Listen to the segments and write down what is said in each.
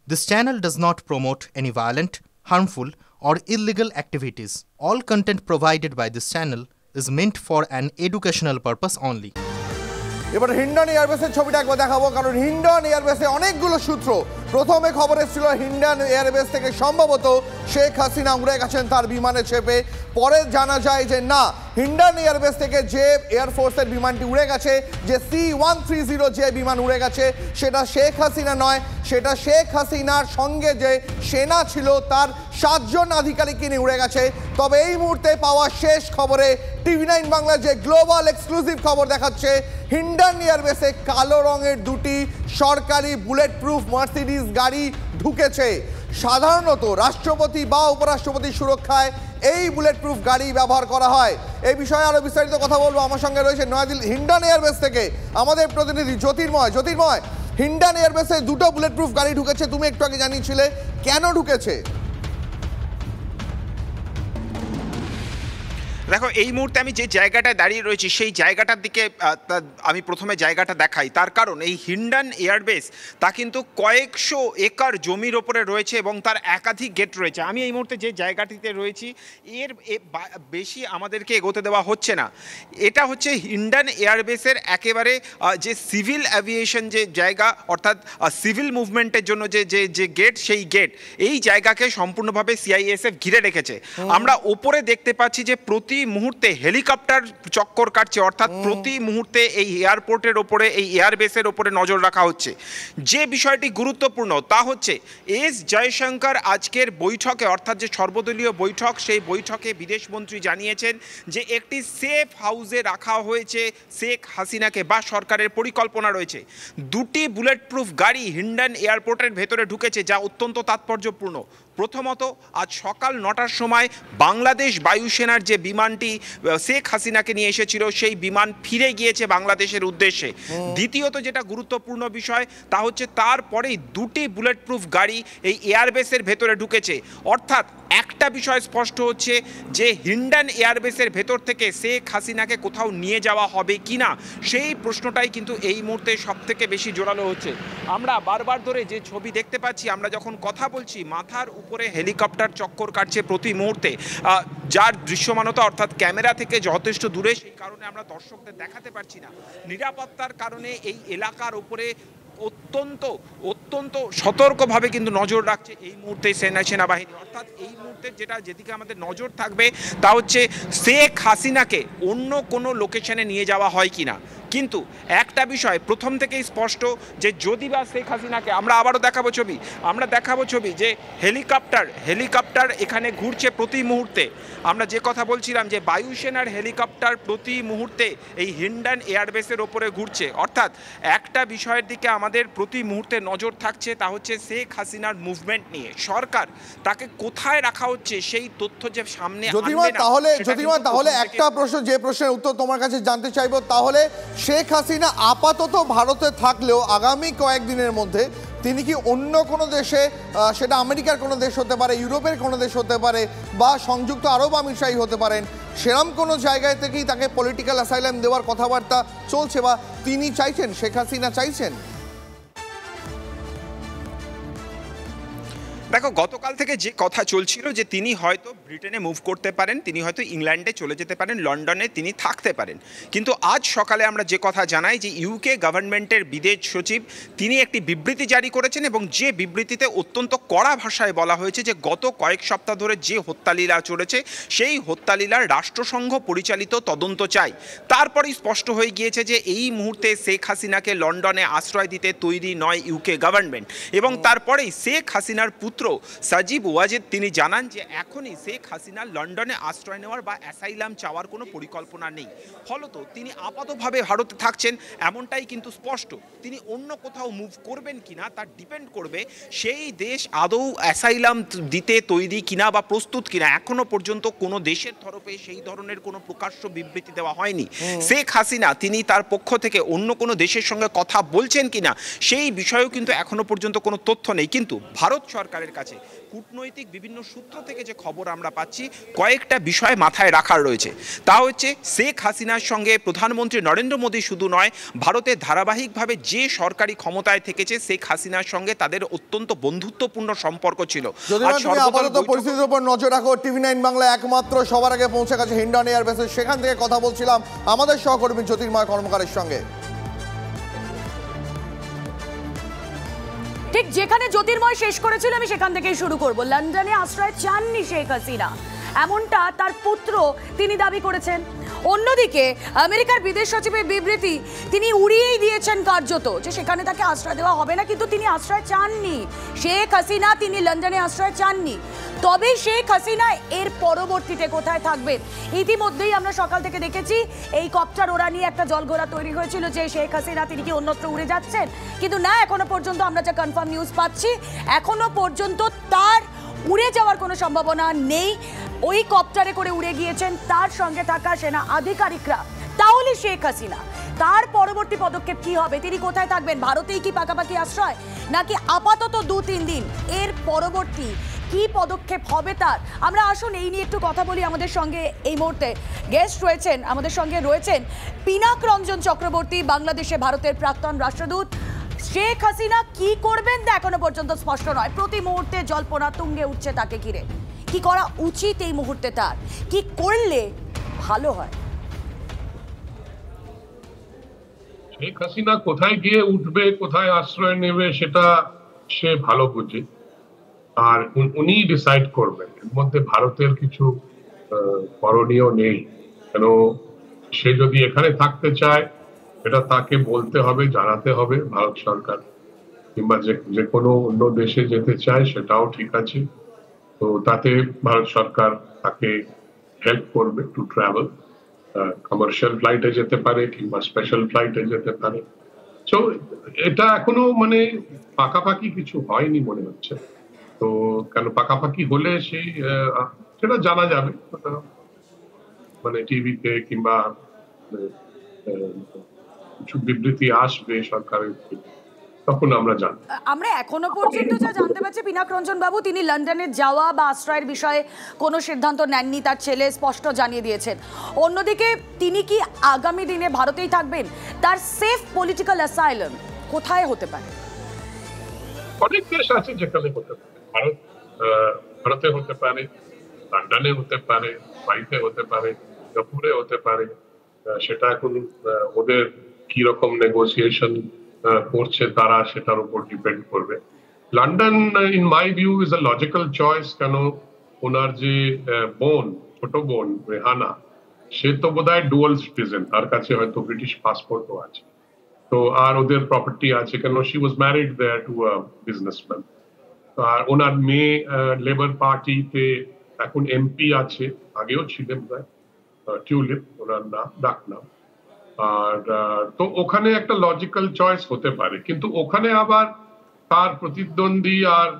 This channel does not promote any violent, harmful, or illegal activities. All content provided by this channel is meant for an educational purpose only. এবার হিন্ডন এয়ারবেসের ছবিটা একবার দেখাবো, কারণ হিন্ডন এয়ারবেসে অনেকগুলো সূত্র। প্রথমে খবর এসেছিল হিন্ডন এয়ারবেস থেকে সম্ভবত শেখ হাসিনা উড়ে গেছেন তার বিমানে চেপে। পরে জানা যায় যে না, হিন্ডন এয়ারবেস থেকে যে এয়ারফোর্সের বিমানটি উড়ে গেছে, যে C-130 যে বিমান উড়ে গেছে, সেটা শেখ হাসিনা নয়, সেটা শেখ হাসিনার সঙ্গে যে সেনা ছিল তার 7 জন আধিকারিককে নিয়ে উড়ে গেছে। তবে এই মুহূর্তে পাওয়া শেষ খবরে TV9 বাংলা যে গ্লোবাল এক্সক্লুসিভ খবর দেখাচ্ছে, হিন্ডন এয়ারবেসে কালো রঙের দুটি সরকারি বুলেট প্রুফ মার্সিডিজ গাড়ি ঢুকেছে। সাধারণত রাষ্ট্রপতি বা উপরাষ্ট্রপতির সুরক্ষায় এই বুলেট প্রুফ গাড়ি ব্যবহার করা হয়। এই বিষয়ে আরো বিস্তারিত কথা বলবো। আমার সঙ্গে রয়েছে নয়াদিল্লি হিন্ডন এয়ারবেস থেকে আমাদের প্রতিনিধি জ্যোতির্ময়। জ্যোতির্ময়, হিন্ডন এয়ারবেসে দুটো বুলেট প্রুফ গাড়ি ঢুকেছে, তুমি একটু আগে জানিয়েছিলে, কেন ঢুকেছে? দেখো, এই মুহূর্তে আমি যে জায়গাটায় দাঁড়িয়ে রয়েছি সেই জায়গাটার দিকে আমি প্রথমে জায়গাটা দেখাই। তার কারণ এই হিন্ডন এয়ারবেস তা কিন্তু কয়েকশো একর জমির ওপরে রয়েছে এবং তার একাধিক গেট রয়েছে। আমি এই মুহূর্তে যে জায়গাটিতে রয়েছি এর বেশি আমাদেরকে এগোতে দেওয়া হচ্ছে না। এটা হচ্ছে হিন্ডন এয়ারবেসের একেবারে যে সিভিল অ্যাভিয়েশন যে জায়গা, অর্থাৎ সিভিল মুভমেন্টের জন্য যে গেট, সেই গেট এই জায়গাকে সম্পূর্ণভাবে CISF ঘিরে রেখেছে। আমরা ওপরে দেখতে পাচ্ছি যে প্রতি মুহূর্তে হেলিকপ্টার চক্কর কাটছে, অর্থাৎ প্রতি মুহূর্তে এই এয়ারপোর্টের ওপরে, এই এয়ারবেসের ওপরে নজর রাখা হচ্ছে। যে বিষয়টি গুরুত্বপূর্ণ তা হচ্ছে এস জয়শঙ্কর আজকের বৈঠকে, অর্থাৎ যে সর্বদলীয় বৈঠক, সেই বৈঠকে বিদেশমন্ত্রী জানিয়েছেন যে একটি সেফ হাউসে রাখা হয়েছে শেখ হাসিনাকে, বা সরকারের পরিকল্পনা রয়েছে। দুটি বুলেট প্রুফ গাড়ি হিন্ডন এয়ারপোর্টের ভেতরে ঢুকেছে, যা অত্যন্ত তাৎপর্যপূর্ণ। প্রথমত, আজ সকাল 9টার সময় বাংলাদেশ বায়ুসেনার যে বিমানটি শেখ হাসিনাকে নিয়ে এসেছিল সেই বিমান ফিরে গিয়েছে বাংলাদেশের উদ্দেশ্যে। দ্বিতীয়ত, যেটা গুরুত্বপূর্ণ বিষয় তা হচ্ছে তারপরেই দুটি বুলেট প্রুফ গাড়ি এই এয়ারবেসের ভেতরে ঢুকেছে। অর্থাৎ একটা বিষয় স্পষ্ট হচ্ছে যে হিন্ডন এয়ারবেসের ভেতর থেকে শেখ হাসিনাকে কোথাও নিয়ে যাওয়া হবে কি না, সেই প্রশ্নটাই কিন্তু এই মুহূর্তে সবথেকে বেশি জোরালো হচ্ছে। আমরা বারবার ধরে যে ছবি দেখতে পাচ্ছি, আমরা যখন কথা বলছি মাথার উপরে হেলিকপ্টার চক্কর কাটছে প্রতি মুহূর্তে, যার দৃশ্যমানতা অর্থাৎ ক্যামেরা থেকে যথেষ্ট দূরে, সেই কারণে আমরা দর্শকদের দেখাতে পারছি না। নিরাপত্তার কারণে এই এলাকার উপরে অত্যন্ত সতর্কভাবে কিন্তু নজর রাখছে এই মুহূর্তে সেনাবাহিনী। অর্থাৎ এই মুহূর্তে যেদিকে আমাদের নজর থাকবে তা হচ্ছে শেখ হাসিনাকে অন্য কোনো লোকেশনে নিয়ে যাওয়া হয় কিনা। কিন্তু একটা বিষয় প্রথম থেকেই স্পষ্ট যে যদি বা শেখ হাসিনাকে, আমরা আবারও দেখাবো ছবি যে হেলিকপ্টার এখানে ঘুরছে প্রতি মুহূর্তে। আমরা যে কথা বলছিলাম যে বায়ুসেনার হেলিকপ্টার প্রতি মুহূর্তে এই হিন্ডন এয়ারবেসের ওপরে ঘুরছে। অর্থাৎ একটা বিষয়ের দিকে আমাদের প্রতি মুহূর্তে নজর থাকছে, তা হচ্ছে শেখ হাসিনার মুভমেন্ট নিয়ে সরকার তাকে কোথায় রাখা হচ্ছে সেই তথ্য যে সামনে আনবে না। তাহলে একটা প্রশ্ন, যে প্রশ্নের উত্তর তোমার কাছে জানতে চাইবো, তাহলে শেখ হাসিনা আপাতত ভারতে থাকলেও আগামী কয়েকদিনের মধ্যে তিনি কি অন্য কোনো দেশে, সেটা আমেরিকার কোনো দেশ হতে পারে, ইউরোপের কোনো দেশ হতে পারে, বা সংযুক্ত আরব আমিরশাহী হতে পারেন, সেরকম কোনো জায়গায় থেকেই তাকে পলিটিক্যাল অ্যাসাইলাম দেওয়ার কথাবার্তা চলছে, বা তিনি চাইছেন, শেখ হাসিনা চাইছেন? দেখো, গতকাল থেকে যে কথা চলছিল যে তিনি হয়তো ব্রিটেনে মুভ করতে পারেন, তিনি হয়তো ইংল্যান্ডে চলে যেতে পারেন, লন্ডনে তিনি থাকতে পারেন। কিন্তু আজ সকালে আমরা যে কথা জানাই যে UK গভর্নমেন্টের বিদেশ সচিব তিনি একটি বিবৃতি জারি করেছেন, এবং যে বিবৃতিতে অত্যন্ত কড়া ভাষায় বলা হয়েছে যে গত কয়েক সপ্তাহ ধরে যে হত্যালীলা চলেছে সেই হত্যালীলার রাষ্ট্রসংঘ পরিচালিত তদন্ত চাই। তারপরেই স্পষ্ট হয়ে গিয়েছে যে এই মুহূর্তে শেখ হাসিনাকে লন্ডনে আশ্রয় দিতে তৈরি নয় UK গভর্নমেন্ট। এবং তারপরেই শেখ হাসিনার পুত্র সাজিব ওয়াজেদ তিনি জানান যে এখনই শেখ হাসিনা লন্ডনে আশ্রয় নেওয়ার বা অ্যাসাইলাম চাওয়ার কোনো পরিকল্পনা নেই। ফলত তিনি আপাতভাবে ভারতে থাকছেন এমনটাই কিন্তু স্পষ্ট। তিনি অন্য কোথাও মুভ করবেন কিনা তার ডিপেন্ড করবে সেই দেশ আদৌ অ্যাসাইলাম দিতে তৈরি কিনা বা প্রস্তুত কিনা। এখনো পর্যন্ত কোনো দেশের তরফে সেই ধরনের কোনো প্রকাশ্য বিবৃতি দেওয়া হয়নি। শেখ হাসিনা তিনি তার পক্ষ থেকে অন্য কোনো দেশের সঙ্গে কথা বলছেন কিনা সেই বিষয়েও কিন্তু এখনো পর্যন্ত কোনো তথ্য নেই। কিন্তু ভারত সরকারের পরিবারের কাছে। কূটনৈতিক বিভিন্ন সূত্র থেকে যে খবর আমরা পাচ্ছি, কয়েকটা বিষয় মাথায় রাখার রয়েছে। তা হচ্ছে শেখ হাসিনার সঙ্গে প্রধানমন্ত্রী নরেন্দ্র মোদী শুধু নয়, ভারতের ধারাবাহিকভাবে যে সরকারি ক্ষমতায় থেকেছে শেখ হাসিনার সঙ্গে তাদের অত্যন্ত বন্ধুত্বপূর্ণ সম্পর্ক ছিল। আপাতত পরিস্থিতির উপর নজর রাখো। TV9 বাংলা একমাত্র সবার আগে পৌঁছে গেছে হিন্ডন এয়ারবেসে, সেখান থেকে কথা বলছিলাম আমাদের সহকর্মী জ্যোতির্ময় কর্মকারের সঙ্গে। ঠিক যেখানে জ্যোতির্ময় শেষ করেছিল আমি সেখান থেকেই শুরু করব। লন্ডনে আশ্রয় চাননি শেখ হাসিনা, এমনটা তার পুত্র তিনি দাবি করেছেন। অন্যদিকে আমেরিকার বিদেশ সচিবের বিবৃতি তিনি উড়িয়েই দিয়েছেন কার্যত, যে সেখানে তাকে আশ্রয় দেওয়া হবে না, কিন্তু তিনি আশ্রয় চাননি। শেখ হাসিনা তিনি লন্ডনে আশ্রয় চাননি। তবে শেখ হাসিনা এর পরবর্তীতে কোথায় থাকবেন? ইতিমধ্যেই আমরা সকাল থেকে দেখেছি এই কপ্টার ওরা নিয়ে একটা জলঘোলা তৈরি হয়েছিল যে শেখ হাসিনা তিনি কি অন্যত্র উড়ে যাচ্ছেন, কিন্তু না, এখনো পর্যন্ত আমরা যা কনফার্ম নিউজ পাচ্ছি এখনো পর্যন্ত তার উড়ে যাওয়ার কোনো সম্ভাবনা নেই। ওই কপ্টারে করে উড়ে গিয়েছেন তার সঙ্গে থাকা সেনা আধিকারিকরা। তাহলে শেখ হাসিনা তার পরবর্তী পদক্ষেপ কি হবে? তিনি কোথায় থাকবেন? ভারতেই কি পাকাপাকি আশ্রয়, নাকি আপাতত 2-3 দিন? এর পরবর্তী কি পদক্ষেপ হবে তার? আমরা আসুন এই নিয়ে একটু কথা বলি। আমাদের সঙ্গে এই মুহূর্তে গেস্ট রয়েছেন, আমাদের সঙ্গে রয়েছেন পিনাক রঞ্জন চক্রবর্তী, বাংলাদেশে ভারতের প্রাক্তন রাষ্ট্রদূত। শেখ হাসিনা কি করবেন তা এখনো পর্যন্ত স্পষ্ট নয়। প্রতি মুহূর্তে জল্পনা তুঙ্গে উঠছে তাকে ঘিরে। কি করা উচিত এই মুহূর্তে, তার কি করলে ভালো হয়? শেখ হাসিনা কোথায় গিয়ে উঠবে, কোথায় আশ্রয় নেবে সেটা সে ভালো বুঝে, আর উনি ডিসাইড করবেন। এর মধ্যে ভারতের কিছু করণীয় নেই। কেন, সে যদি এখানে থাকতে চায় এটা তাকে বলতে হবে, জানাতে হবে ভারত সরকার, কিংবা যে কোনো অন্য দেশে যেতে চায় সেটাও ঠিক আছে। তো তাতে ভারত সরকার তাকে হেল্প করবে টু ট্রাভেল। কমার্শিয়াল ফ্লাইটে যেতে পারে কিংবা স্পেশাল ফ্লাইটে যেতে পারে। তো এটা এখনো মানে পাকাপাকি কিছু হয়নি মনে হচ্ছে। তো কেন পাকাপাকি হলে সেটা জানা যাবে, মানে টিভিতে কিংবা কিছু বিবৃতি আসবে সরকারের থেকে, তখন আমরা জানব। আমরা এখনো পর্যন্ত যা জানতে পারছি পিনাক রঞ্জন বাবু, তিনি লন্ডনে যাওয়া বা আশ্রয়ের বিষয়ে কোনো সিদ্ধান্ত নেননি, তার ছেলে স্পষ্ট জানিয়ে দিয়েছেন। অন্যদিকে তিনি কি আগামী দিনে ভারতেই থাকবেন? তার সেফ পলিটিক্যাল অ্যাসাইলাম কোথায় হতে পারে? অনেক দেশ আছে যেখানে হতে পারে। ভারতে হতে পারে, লন্ডনে হতে পারে, বাড়িতে হতে পারে, সিঙ্গাপুরে হতে পারে। সেটা এখন ওদের কি রকম নেগোসিয়েশন করছে তারা, সেটার উপর ডিপেন্ড করবে। London in my view is a logical choice. কেন, ওনার যে বোন, ছোট বোন রেহানা, সে তো বোধহয় ডুয়াল সিটিজেন, তার কাছে হয়তো ব্রিটিশ পাসপোর্টও আছে। তো আর ওদের প্রপার্টি আছে, কেন she was married there to a businessman. আর ওনার মেয়ে লেবার পার্টিতে এখন এমপি আছে, আগেও ছিলেন, টিউলিপ ওনার নাম, ডাক নাম। আর তো ওখানে একটা লজিক্যাল চয়েস হতে পারে, কিন্তু ওখানে আবার তার প্রতিদ্বন্দ্বী আর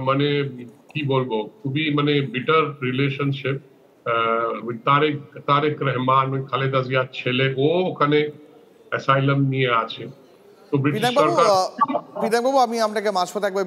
মানে কি বলবো, খুবই মানে বিটার রিলেশনশিপ। তারেক রহমান, খালেদা জিয়ার ছেলে, ও ওখানে অ্যাসাইলাম নিয়ে আছে। পিনাকবাবু, আমি আপনাকে মাঝপথে একবার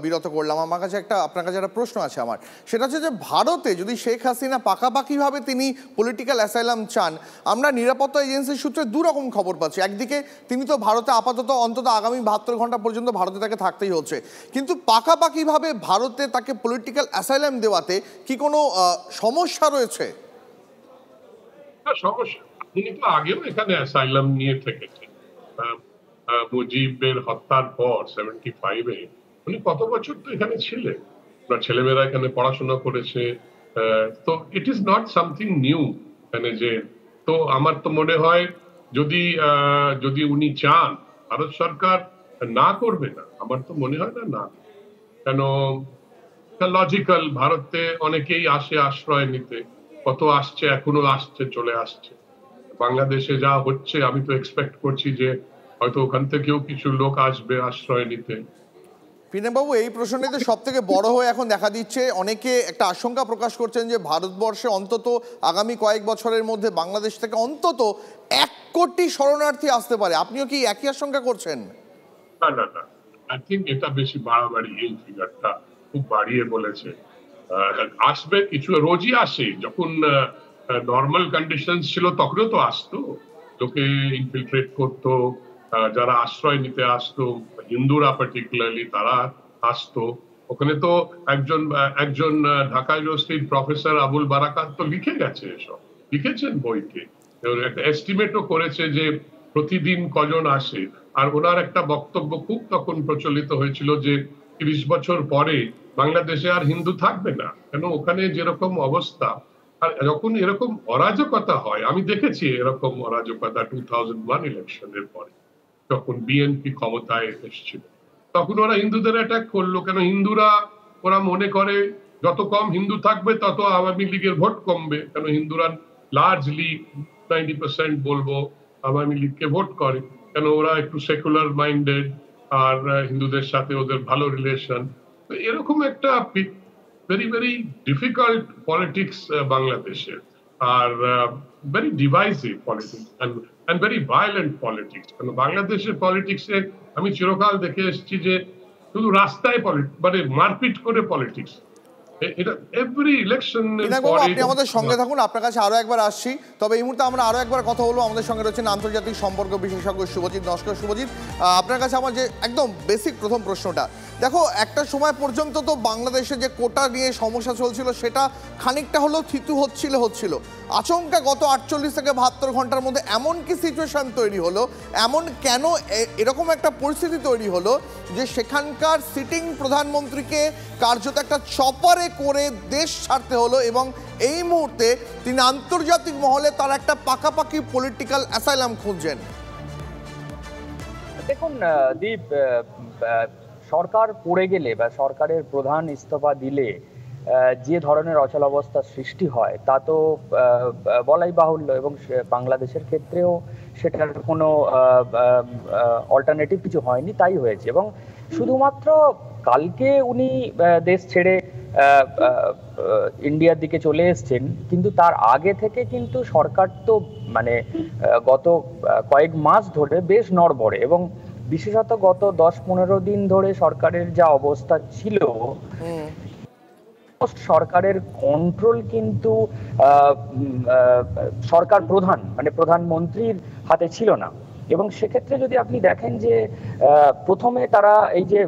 বিরত করলাম। আমার কাছে আপনার কাছে একটা প্রশ্ন আছে আমার, সেটা হচ্ছে যে ভারতে যদি শেখ হাসিনা পাকাপাকিভাবে তিনি পলিটিক্যাল অ্যাসাইলাম চান, আমরা নিরাপত্তা এজেন্সির সূত্রে দুরকম খবর পাচ্ছি। একদিকে তিনি তো ভারতে আপাতত অন্তত আগামী 72 ঘন্টা পর্যন্ত ভারতে তাকে থাকতেই হচ্ছে, কিন্তু পাকাপাকিভাবে ভারতে তাকে পলিটিক্যাল অ্যাসাইলাম দেওয়াতে কি কোনো সমস্যা রয়েছে? সমস্যা, তিনি তো আগেও এখানে অ্যাসাইলাম নিয়ে থেকেছেন। মুজিবের হত্যার পর 75-এ উনি কত বছর তো এখানে ছিলেন, ওনার ছেলেমেয়েরা এখানে পড়াশোনা করেছে। তো it is not something new এখানে যে। তো আমার তো মনে হয় যদি উনি চান, ভারত সরকার না করবে না, আমার তো মনে হয় না। কেন, লজিক্যাল, ভারতে অনেকেই আসে আশ্রয় নিতে, কত আসছে, এখনো আসছে, চলে আসছে। বাংলাদেশে যা হচ্ছে, আমি তো এক্সপেক্ট করছি যে হয়তো ওখান থেকেও কিছু লোক আসবে আশ্রয় নিতে। পিনাকবাবু, এই প্রশ্নটিতে সব থেকে বড় হয়ে এখন দেখা দিচ্ছে, অনেকে একটা আশঙ্কা প্রকাশ করছেন যে ভারতবর্ষে অন্তত আগামী কয়েক বছরের মধ্যে বাংলাদেশ থেকে অন্তত 1 কোটি শরণার্থী আসতে পারে। আপনিও কি একই আশঙ্কা করছেন? না, আই থিঙ্ক এটা বেশি বাড়াবাড়ি, এই ফিগারটা খুব বাড়িয়ে বলেছে। আসবে কিছু, রোজই আসে। যখন নর্মাল কন্ডিশন ছিল তখনও তো আসতো, লোকে ইনফিলট্রেট করতো, যারা আশ্রয় নিতে আসতো, হিন্দুরা পার্টিকুলারলি তারা আসতো। ওখানে তো একজন ঢাকা ইউনিভার্সিটির প্রফেসর আবুল বারাকাত তো লিখে গেছে, এসব লিখেছেন বইতে, একটা এস্টিমেটও করেছে যে প্রতিদিন কজন আসে। আর ওনার একটা বক্তব্য খুব তখন প্রচলিত হয়েছিল যে 30 বছর পরে বাংলাদেশে আর হিন্দু থাকবে না, কেন ওখানে যেরকম অবস্থা। আর যখন এরকম অরাজকতা হয়, আমি দেখেছি এরকম অরাজকতা 2001 ইলেকশনের পরে, যখন বিএনপি ক্ষমতায় এসেছিল, তখন ওরা হিন্দুদের অ্যাটাক করলো। কেন হিন্দুরা, ওরা মনে করে যত কম হিন্দু থাকবে তত আওয়ামী লীগের ভোট কমবে, কেন হিন্দুরা লার্জলি 90% বলবো আওয়ামী লীগকে ভোট করে, কেন ওরা একটু সেকুলার মাইন্ডেড, আর হিন্দুদের সাথে ওদের ভালো রিলেশন। এরকম একটা ভেরি ভেরি ডিফিকাল্ট পলিটিক্স বাংলাদেশের, are very divisive politics and very violent politics. কারণ বাংলাদেশের পলিটিক্সে আমি চিরকাল দেখে এসেছি যে শুধু রাস্তায় মানে মারপিট করে পলিটিক্স, এটা এভরি ইলেকশন। আপনি আমাদের সঙ্গে থাকুন, আপনার কাছে আরো একবার আসছি। তবে এই মুহূর্তে আমরা আরো একবার কথা বলবো। আমাদের সঙ্গে রয়েছেন আন্তর্জাতিক সম্পর্ক বিশেষজ্ঞ শুভজিৎ। নমস্কার শুভজিৎ, আপনার কাছে আমার যে একদম বেসিক প্রথম প্রশ্নটা, দেখো একটা সময় পর্যন্ত তো বাংলাদেশে যে কোটা নিয়ে সমস্যা চলছিল সেটা খানিকটা হলেও থিতু হচ্ছিল। আচমকা গত 48 থেকে 72 ঘন্টার মধ্যে এমন কি সিচুয়েশন তৈরি হলো, এমন কেন এরকম একটা পরিস্থিতি তৈরি হলো যে সেখানকার সিটিং প্রধানমন্ত্রীকে কার্যত একটা চপারে করে দেশ ছাড়তে হলো, এবং এই মুহূর্তে তিনি আন্তর্জাতিক মহলে তার একটা পাকাপাকি পলিটিক্যাল অ্যাসাইলাম খুঁজছেন? দেখুন দীপ, সরকার পড়ে গেলে বা সরকারের প্রধান ইস্তফা দিলে যে ধরনের অচলাবস্থার সৃষ্টি হয় তা তো বলাই বাহুল্য, এবং বাংলাদেশের ক্ষেত্রেও সেটার কোনো অল্টারনেটিভ কিছু হয়নি, তাই হয়েছে। এবং শুধুমাত্র কালকে উনি দেশ ছেড়ে ইন্ডিয়ার দিকে চলে এসছেন, কিন্তু তার আগে থেকে কিন্তু সরকার তো মানে গত কয়েক মাস ধরে বেশ নড়বড়ে, এবং বিশেষত গত 10-15 দিন ধরে সরকারের যা অবস্থা ছিল, সরকারের কন্ট্রোল কিন্তু সরকার প্রধান মানে প্রধানমন্ত্রীর হাতে ছিল না। এবং সেক্ষেত্রে যদি আপনি দেখেন যে প্রথমে তারা এই যে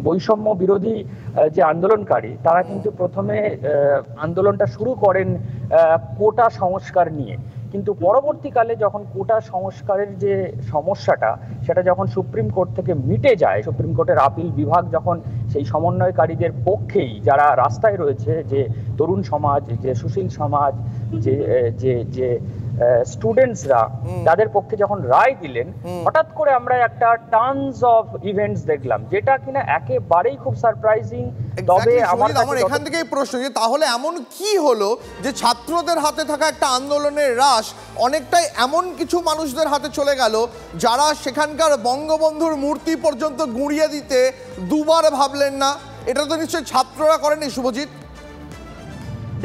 বৈষম্য বিরোধী যে আন্দোলনকারী, তারা কিন্তু প্রথমে আন্দোলনটা শুরু করেন কোটা সংস্কার নিয়ে, কিন্তু পরবর্তীকালে যখন কোটা সংস্কারের যে সমস্যাটা সেটা যখন সুপ্রিম কোর্ট থেকে মিটে যায়, সুপ্রিম কোর্টের আপিল বিভাগ যখন সেই সমন্বয়কারীদের পক্ষেই যারা রাস্তায় রয়েছে, যে তরুণ সমাজ, যে সুশীল সমাজ, যে যে যে স্টুডেন্টসরা, তাদের পক্ষে যখন রায় দিলেন, হঠাৎ করে আমরা একটা টানস অফ ইভেন্টস দেখলাম, যেটা কিনা একেবারেই খুব সারপ্রাইজিং। তবে আমার এখান থেকেই প্রশ্ন, যে তাহলে এমন কি হলো যে ছাত্রদের হাতে থাকা একটা আন্দোলনের রাশ অনেকটাই এমন কিছু মানুষদের হাতে চলে গেল যারা সেখানকার বঙ্গবন্ধুর মূর্তি পর্যন্ত গুঁড়িয়ে দিতে দুবার ভাবলেন না? এটা তো নিশ্চয়ই ছাত্ররা করেনি শুভজিৎ।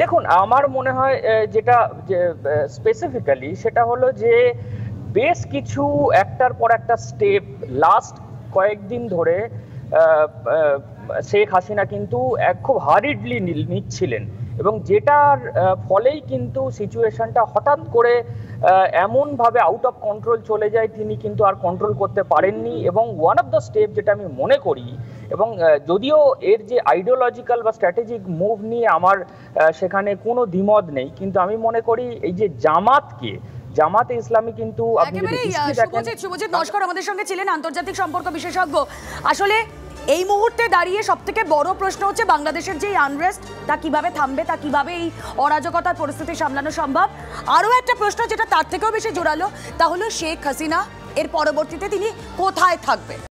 দেখুন, আমার মনে হয় যেটা স্পেসিফিক্যালি সেটা হলো যে বেশ কিছু একটার পর একটা স্টেপ লাস্ট কয়েকদিন ধরে শেখ হাসিনা কিন্তু খুব হারিডলি নিচ্ছিলেন, এবং যেটার ফলেই কিন্তু সিচুয়েশনটা হঠাৎ করে এমনভাবে আউট অফ কন্ট্রোল চলে যায়, তিনি কিন্তু আর কন্ট্রোল করতে পারেননি। এবং ওয়ান অফ দ্য স্টেপ যেটা আমি মনে করি, এবং যদিও এর যে আইডিওলজিক্যাল বা স্ট্র্যাটেজিক মুভ নিয়ে আমার সেখানে কোনো দ্বিমত নেই, কিন্তু আমি মনে করি এই যে জামাতে ইসলামী কিন্তু শুভজিৎ নস্কর আমাদের সঙ্গে ছিলেন, আন্তর্জাতিক সম্পর্ক বিশেষজ্ঞ। আসলে এই মুহূর্তে দাঁড়িয়ে সবথেকে বড় প্রশ্ন হচ্ছে বাংলাদেশের যে আনরেস্ট, তা কিভাবে থামবে, তা কিভাবে এই অরাজকতার পরিস্থিতি সামলানো সম্ভব। আরও একটা প্রশ্ন যেটা তার থেকেও বেশি জোরালো, তা হলো শেখ হাসিনা এর পরবর্তীতে তিনি কোথায় থাকবেন।